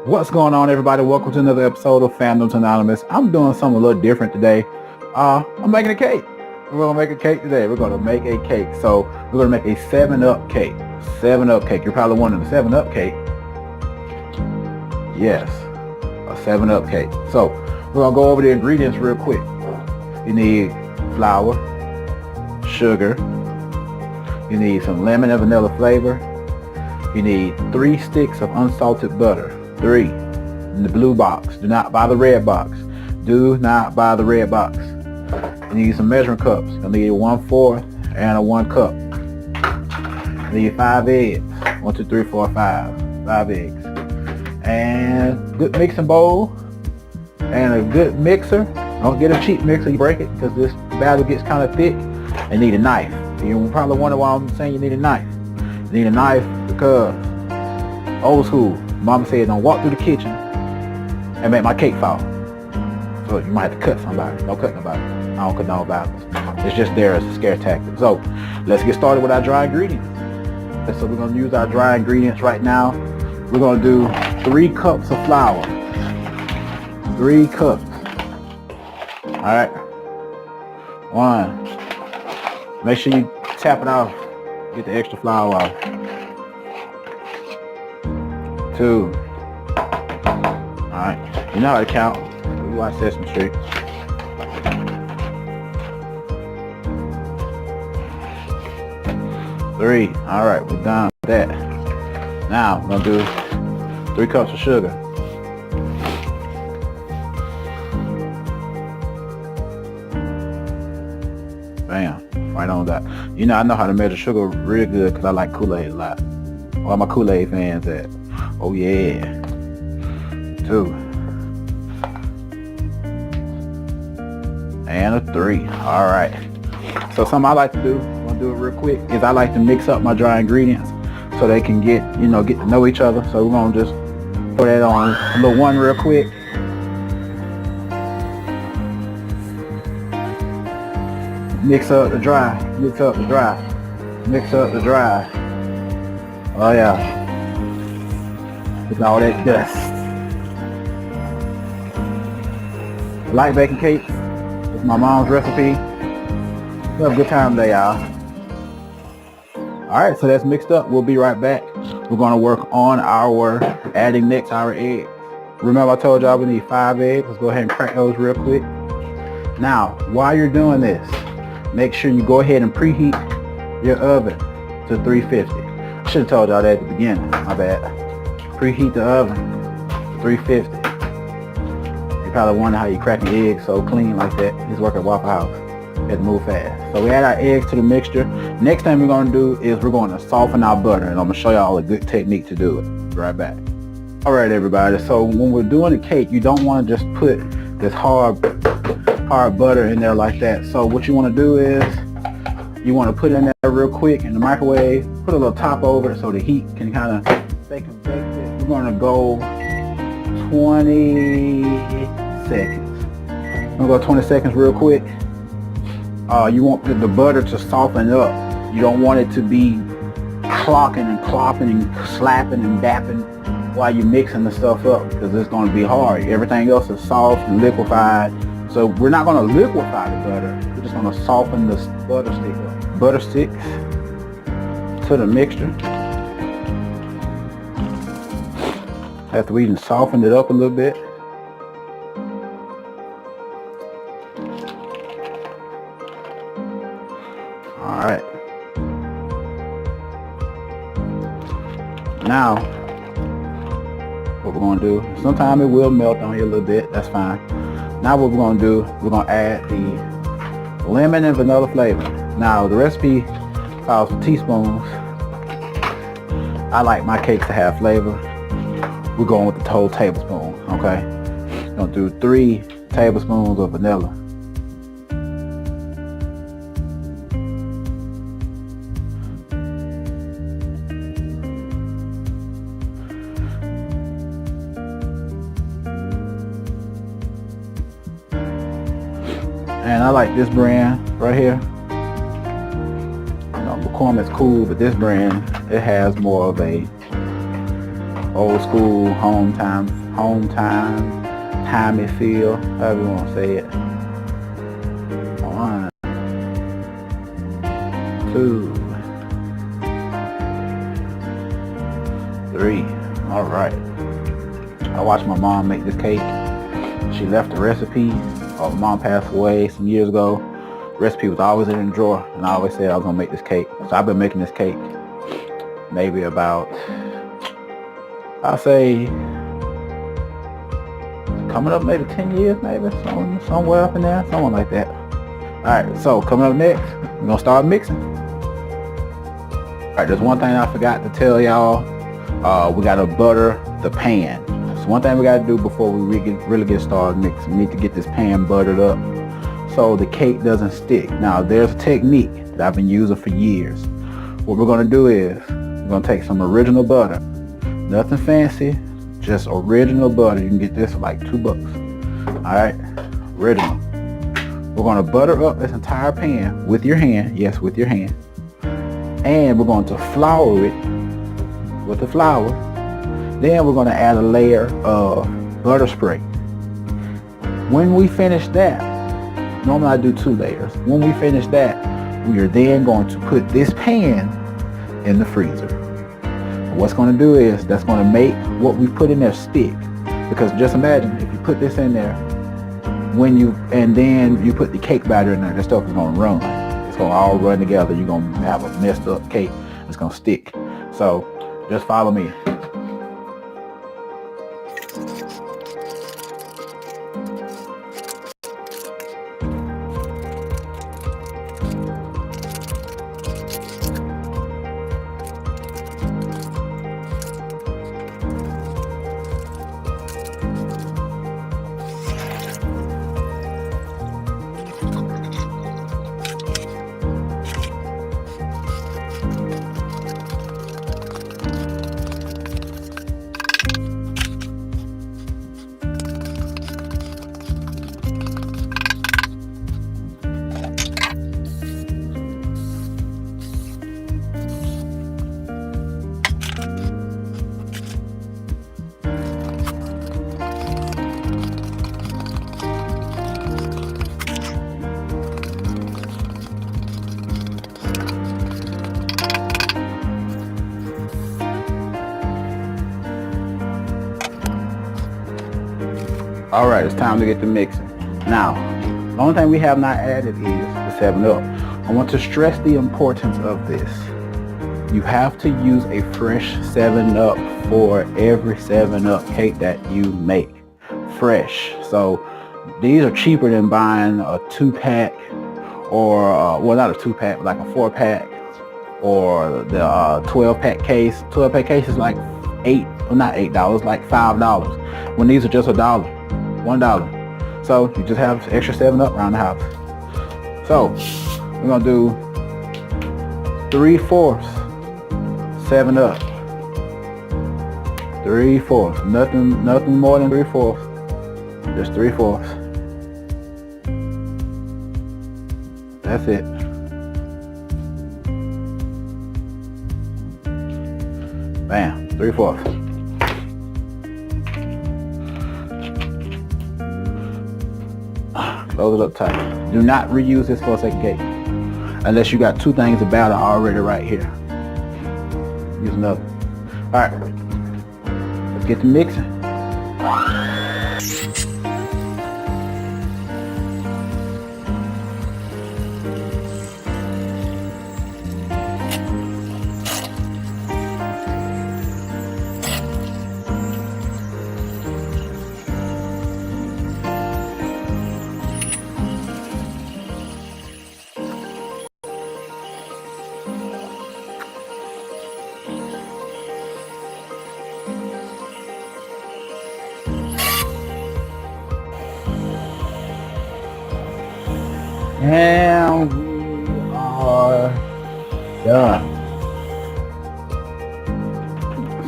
What's going on, everybody? Welcome to another episode of Fandoms Anonymous. I'm doing something a little different today. I'm making a cake. We're gonna make a cake today. We're gonna make a cake. So we're gonna make a 7-Up cake. 7-Up cake. You're probably wondering, the 7-Up cake. Yes, a 7-Up cake. So we're gonna go over the ingredients real quick. You need flour, sugar. You need some lemon and vanilla flavor. You need 3 sticks of unsalted butter. 3 in the blue box. Do not buy the red box. Do not buy the red box. You need some measuring cups. You'll need a 1/4 and a 1 cup. You need 5 eggs. 1, 2, 3, 4, 5. 5 eggs. And good mixing bowl. And a good mixer. Don't get a cheap mixer. You break it because this batter gets kind of thick. You need a knife. You probably wonder why I'm saying you need a knife. You need a knife because old school. Mama said don't walk through the kitchen and make my cake fall. So you might have to cut somebody. Don't cut nobody. I don't cut no violence. It's just there as a scare tactic. So let's get started with our dry ingredients. So we're going to use our dry ingredients right now. We're going to do 3 cups of flour. 3 cups. Alright. 1. Make sure you tap it off. Get the extra flour off. 2. Alright. You know how to count. We watch Sesame Street. 3. Alright, we're done with that. Now we're gonna do 3 cups of sugar. Bam. Right on that. You know, I know how to measure sugar real good because I like Kool-Aid a lot. All my Kool-Aid fans at. Oh yeah. 2. And a 3. Alright. So something I like to do, I'm gonna do it real quick, is I like to mix up my dry ingredients so they can get to know each other. So we're gonna just put that on a little 1 real quick. Mix up the dry. Mix up the dry. Mix up the dry. Oh yeah. Look at all that dust. I like baking cakes. It's my mom's recipe. We'll have a good time today, y'all. Alright, so that's mixed up. We'll be right back. We're going to work on adding next our eggs. Remember I told y'all we need 5 eggs. Let's go ahead and crack those real quick. Now, while you're doing this, make sure you go ahead and preheat your oven to 350. I should have told y'all that at the beginning. My bad. Preheat the oven to 350. You probably wonder how you crack an egg so clean like that. Just work at Waffle House. You have to move fast. So we add our eggs to the mixture. Next thing we're going to do is we're going to soften our butter, and I'm going to show y'all a good technique to do it. Be right back. Alright everybody, so when we're doing the cake, you don't want to just put this hard butter in there like that. So what you want to do is you want to put it in there real quick in the microwave, put a little top over it so the heat can kind of bake it. We're going to go 20 seconds. I'm going to go 20 seconds real quick. You want the butter to soften up. You don't want it to be clocking and clopping and slapping and dapping while you're mixing the stuff up, because it's going to be hard. Everything else is soft and liquefied. So we're not going to liquefy the butter. We're just going to soften the butter stick up. Butter sticks to the mixture. After we even softened it up a little bit. Alright. Now, what we're going to do, sometimes it will melt on you a little bit. That's fine. Now what we're going to do, we're going to add the lemon and vanilla flavor. Now the recipe calls for teaspoons. I like my cakes to have flavor. We're going with the whole tablespoon, okay? We're going to do 3 tablespoons of vanilla. And I like this brand right here. McCormick's cool, but this brand, it has more of a old school home time, timey feel, however you want to say it. 1, 2, 3. All right. I watched my mom make this cake. She left the recipe. My mom passed away some years ago. The recipe was always in the drawer, and I always said I was gonna make this cake. So I've been making this cake maybe about, I'll say, coming up maybe 10 years, maybe somewhere up in there, something like that. All right, so coming up next, we're gonna start mixing. All right, there's one thing I forgot to tell y'all. We gotta butter the pan. So one thing we gotta do before we really get started mixing, we need to get this pan buttered up so the cake doesn't stick. Now there's a technique that I've been using for years. What we're gonna do is we're gonna take some original butter, nothing fancy, just original butter. You can get this for like $2. All right, original. We're gonna butter up this entire pan with your hand, yes, with your hand, and we're going to flour it with the flour. Then we're going to add a layer of butter spray. When we finish that, normally I do 2 layers. When we finish that, we are then going to put this pan in the freezer. And what's going to do is that's going to make what we put in there stick. Because just imagine if you put this in there, and then you put the cake batter in there, this stuff is going to run. It's going to all run together. You're going to have a messed up cake. It's going to stick. So just follow me. All right, it's time to get the mixing. Now, the only thing we have not added is the 7-Up. I want to stress the importance of this. You have to use a fresh 7-Up for every 7-Up cake that you make. Fresh. So these are cheaper than buying a 2-pack or, well, not a 2-pack, but like a 4-pack or the 12-pack case. 12-pack case is like not $8, like $5. When these are just $1. So you just have extra 7-Up around the house. So we're gonna do 3/4 7-Up. 3/4. Nothing more than 3/4. Just 3/4. That's it. Bam. 3/4. Close it up tight. Do not reuse this for a second cake unless you got 2 things of batter already right here. Use another. All right, let's get to mixing. And we are done.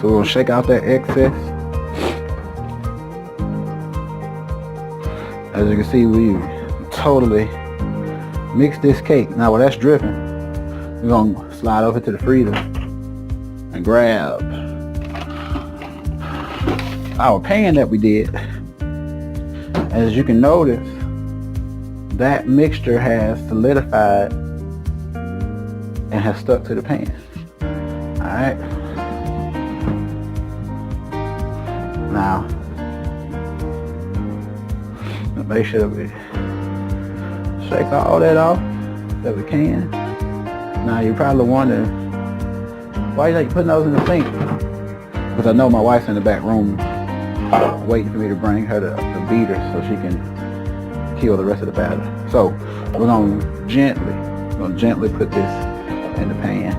So we'll shake out that excess. As you can see, we totally mixed this cake. Now while that's dripping, we're gonna slide over to the freezer and grab our pan that we did. As you can notice, that mixture has solidified and has stuck to the pan. Alright. Now, make sure that we shake all that off that we can. Now you're probably wondering, why you putting those in the sink? Because I know my wife's in the back room waiting for me to bring her the beater so she can kill the rest of the batter. So we're gonna gently put this in the pan.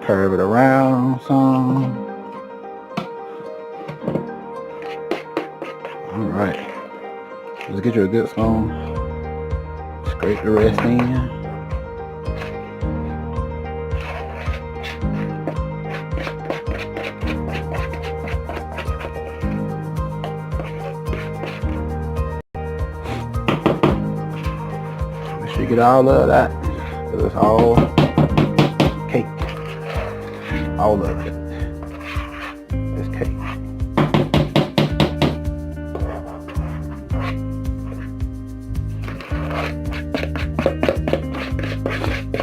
Curve it around some. Alright. Just get you a good spoon. Scrape the rest in. Make sure you get all of that. Because it's all cake. All of it. It's cake.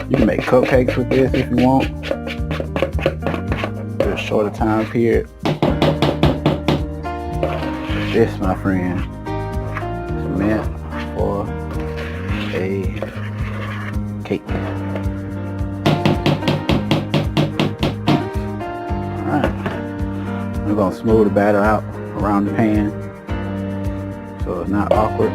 You can make cupcakes with this if you want. For a shorter time period. This, my friend, is meant for a cake. Alright. I'm going to smooth the batter out around the pan so it's not awkward.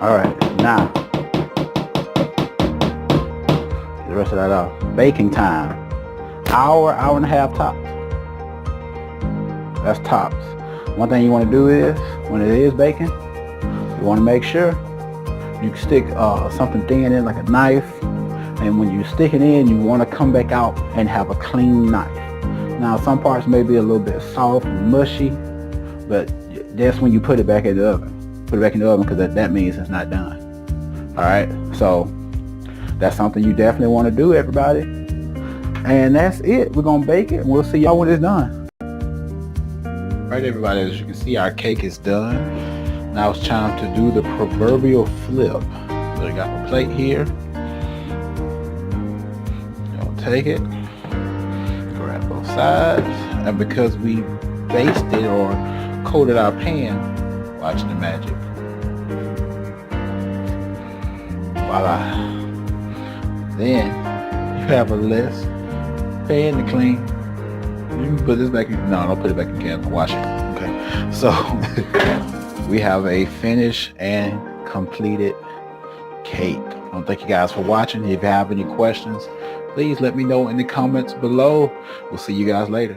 Alright, now get the rest of that off. Baking time. Hour and a half tops. That's tops. One thing you want to do is, when it is baking, you want to make sure you stick something thin in, like a knife, and when you stick it in, you want to come back out and have a clean knife. Now some parts may be a little bit soft and mushy, but that's when you put it back in the oven. Put it back in the oven because that means it's not done. Alright, so that's something you definitely want to do, everybody. And that's it. We're going to bake it and we'll see y'all when it's done. Alright, everybody, as you can see, our cake is done. Now it's time to do the proverbial flip. So I got my plate here. I'll take it, grab both sides, and because we basted or coated our pan, watch the magic. Voila. Then you have a less pan to clean. You can put this back in. No, don't put it back in the can. Wash it. Okay. So we have a finished and completed cake. I want to thank you guys for watching. If you have any questions, please let me know in the comments below. We'll see you guys later.